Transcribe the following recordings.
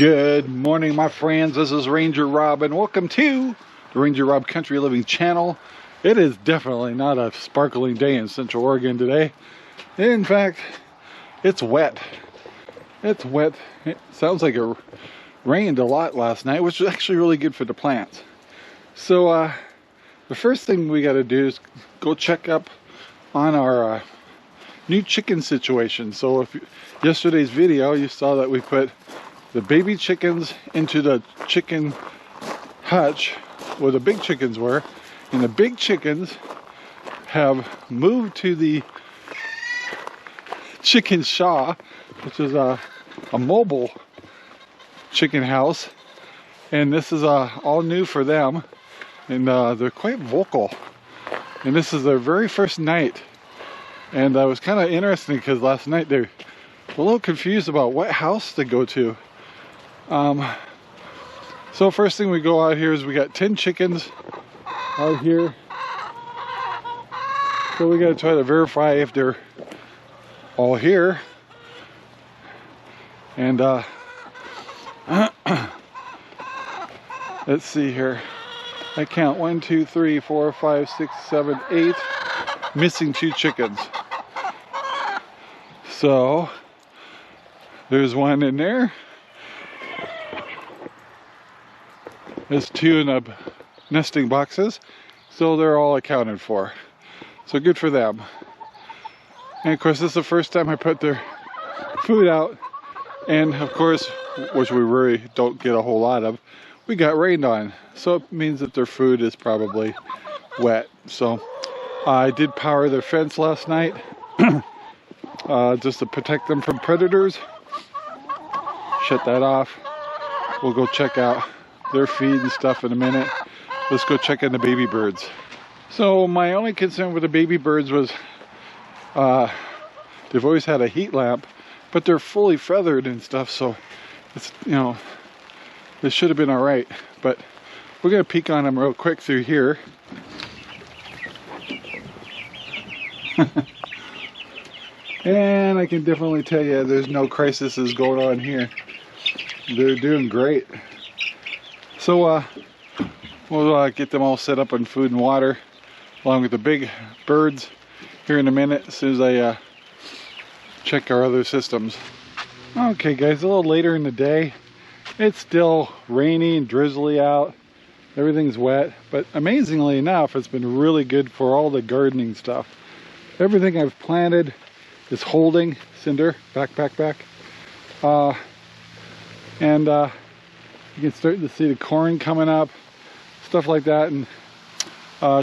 Good morning, my friends. This is Ranger Rob, and welcome to the Ranger Rob Country Living channel. It is definitely not a sparkling day in Central Oregon today. In fact, it's wet. It's wet. It sounds like it rained a lot last night, which was actually really good for the plants. So the first thing we got to do is go check up on our new chicken situation. So if yesterday's video, you saw that we put the baby chickens into the chicken hutch where the big chickens were, and the big chickens have moved to the chicken shaw, which is a mobile chicken house, and this is all new for them, and they're quite vocal, and this is their very first night. And it was kind of interesting because last night they were a little confused about what house to go to. So first thing we go out here is we got 10 chickens out here. So we got to try to verify if they're all here. And let's see here. I count 1, 2, 3, 4, 5, 6, 7, 8. Missing 2 chickens. So there's one in there. There's 2 in the nesting boxes, so they're all accounted for. So good for them. And of course, this is the first time I put their food out, and of course, which we really don't get a whole lot of, we got rained on, so it means that their food is probably wet. So I did power their fence last night just to protect them from predators. Shut that off. We'll go check out their feed and stuff in a minute. Let's go check on the baby birds. So my only concern with the baby birds was they've always had a heat lamp, but they're fully feathered and stuff, so it's, you know, they should have been all right. But we're gonna peek on them real quick through here. And I can definitely tell you there's no crises going on here. They're doing great. So we'll get them all set up on food and water along with the big birds here in a minute as soon as I check our other systems. Okay guys, a little later in the day. It's still rainy and drizzly out. Everything's wet, but amazingly enough, it's been really good for all the gardening stuff. Everything I've planted is holding. Cinder, back. And you can start to see the corn coming up, stuff like that. And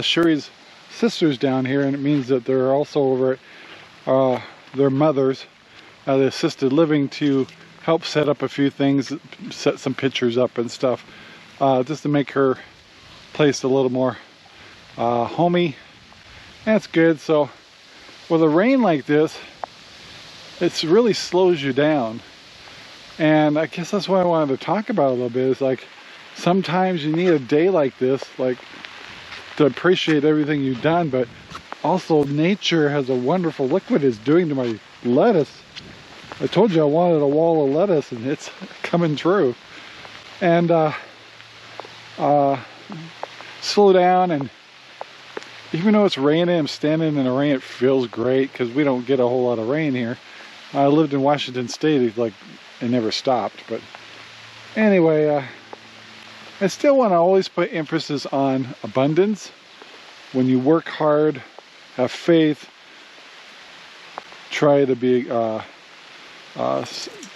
Sherry's sister's down here, and it means that they're also over at their mother's at the assisted living to help set up a few things, set some pictures up and stuff, just to make her place a little more homey. That's good. So with a rain like this, it really slows you down. And I guess that's what I wanted to talk about a little bit, is like sometimes you need a day like this, like to appreciate everything you've done, but also nature has a wonderful, look what it's doing to my lettuce. I told you I wanted a wall of lettuce, and it's coming true. And slow down, and even though it's raining, I'm standing in the rain, it feels great because we don't get a whole lot of rain here. I lived in Washington State, it's like it never stopped. But anyway, I still want to always put emphasis on abundance. When you work hard, have faith, try to be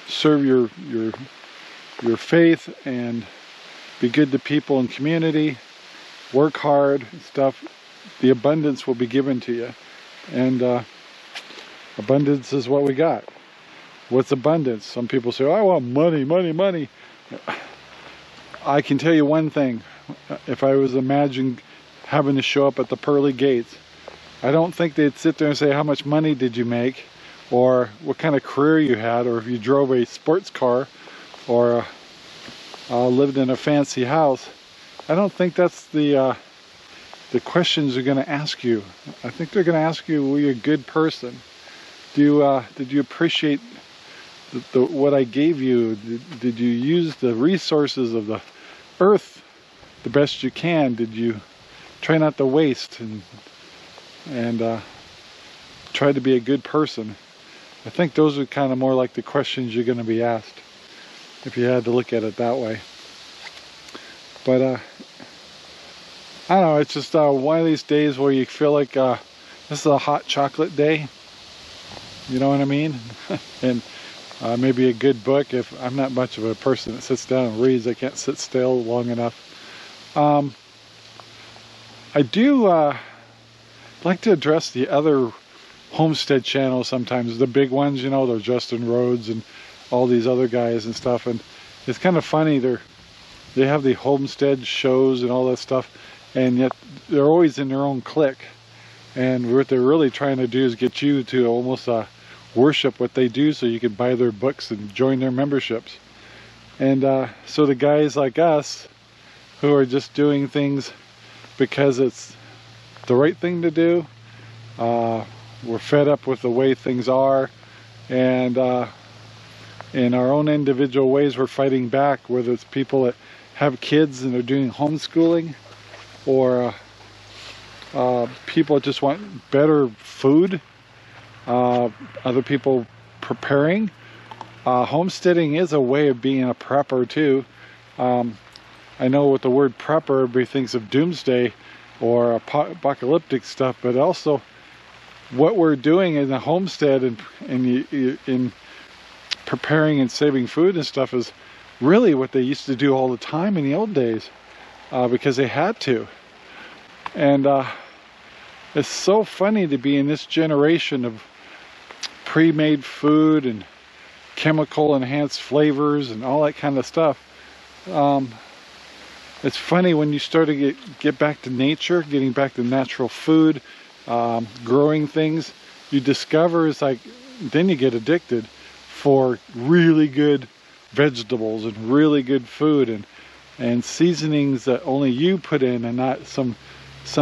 serve your faith and be good to people and community, work hard and stuff, the abundance will be given to you. And abundance is what we got. What's abundance? Some people say, oh, I want money. I can tell you one thing. If I was imagining having to show up at the pearly gates, I don't think they'd sit there and say, how much money did you make, or what kind of career you had, or if you drove a sports car, or lived in a fancy house. I don't think that's the questions they're going to ask you. I think they're going to ask you, were you a good person? Did you appreciate what I gave you, did you use the resources of the earth the best you can? Did you try not to waste and try to be a good person? I think those are kind of more like the questions you're going to be asked if you had to look at it that way. But I don't know, it's just one of these days where you feel like this is a hot chocolate day. You know what I mean? And maybe a good book. If I'm not much of a person that sits down and reads, I can't sit still long enough. I do like to address the other homestead channels sometimes, the big ones, you know, they're Justin Rhodes and all these other guys and stuff, and it's kind of funny. They have the homestead shows and all that stuff, and yet they're always in their own clique, and what they're really trying to do is get you to almost worship what they do so you can buy their books and join their memberships. And so the guys like us who are just doing things because it's the right thing to do, we're fed up with the way things are, and in our own individual ways we're fighting back, whether it's people that have kids and they're doing homeschooling, or people that just want better food, other people preparing. Homesteading is a way of being a prepper too. I know with the word prepper, everybody thinks of doomsday or apocalyptic stuff, but also what we're doing in the homestead and in preparing and saving food and stuff is really what they used to do all the time in the old days, because they had to. And it's so funny to be in this generation of pre-made food and chemical enhanced flavors and all that kind of stuff. It's funny when you start to get back to nature, getting back to natural food, growing things, you discover it's like, then you get addicted for really good vegetables and really good food and seasonings that only you put in and not some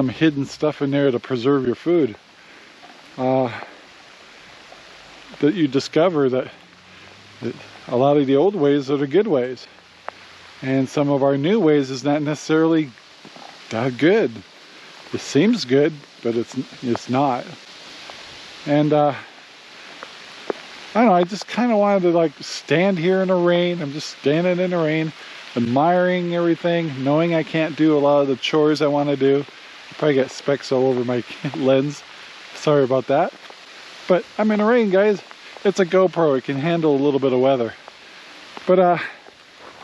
hidden stuff in there to preserve your food. That you discover that a lot of the old ways are the good ways, and some of our new ways is not necessarily that good. It seems good, but it's not. And I don't know, I just kind of wanted to like stand here in the rain. I'm just standing in the rain, admiring everything, knowing I can't do a lot of the chores I want to do. I probably got specks all over my lens. Sorry about that. But I'm in the rain, guys. It's a GoPro, it can handle a little bit of weather. But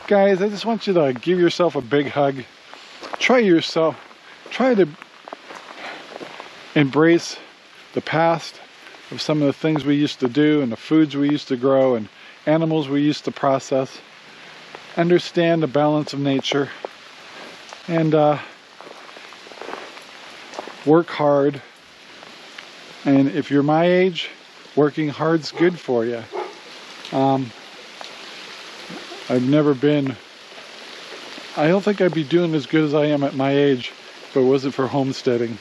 guys, I just want you to give yourself a big hug. Try to embrace the past of some of the things we used to do and the foods we used to grow and animals we used to process. Understand the balance of nature and work hard. And if you're my age, working hard's good for you. I've never been, I don't think I'd be doing as good as I am at my age if it wasn't for homesteading.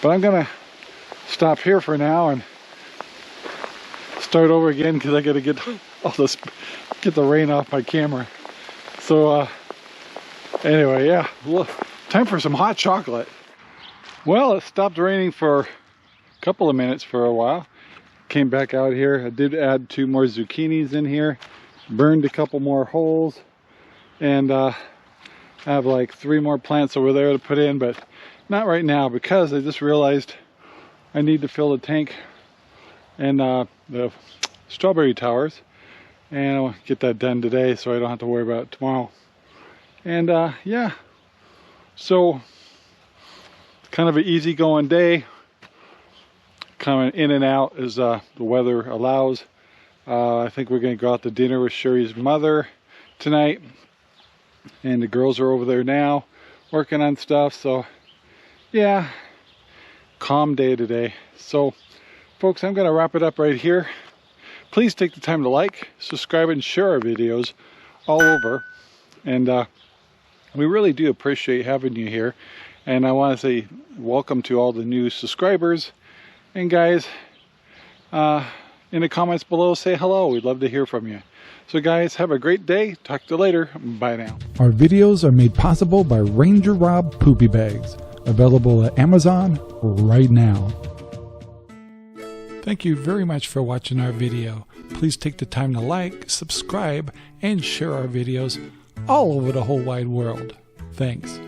But I'm gonna stop here for now and start over again because I gotta get the rain off my camera. So anyway, yeah, time for some hot chocolate. Well, it stopped raining for a couple of minutes for a while. Came back out here. I did add 2 more zucchinis in here, burned a couple more holes, and I have like 3 more plants over there to put in, but not right now because I just realized I need to fill the tank and the strawberry towers, and I'll get that done today so I don't have to worry about it tomorrow. And yeah, so kind of an easygoing day, coming in and out as the weather allows. I think we're going to go out to dinner with Sherry's mother tonight, and the girls are over there now working on stuff. So yeah, calm day today. So folks, I'm going to wrap it up right here. Please take the time to like, subscribe, and share our videos all over, and we really do appreciate having you here. And I want to say welcome to all the new subscribers. And guys, in the comments below. Say hello. We'd love to hear from you. So guys, have a great day. Talk to you later. Bye now. Our videos are made possible by RangerRob Poopy Bags, available at Amazon right now. Thank you very much for watching our video. Please take the time to like, subscribe, and share our videos all over the whole wide world. Thanks.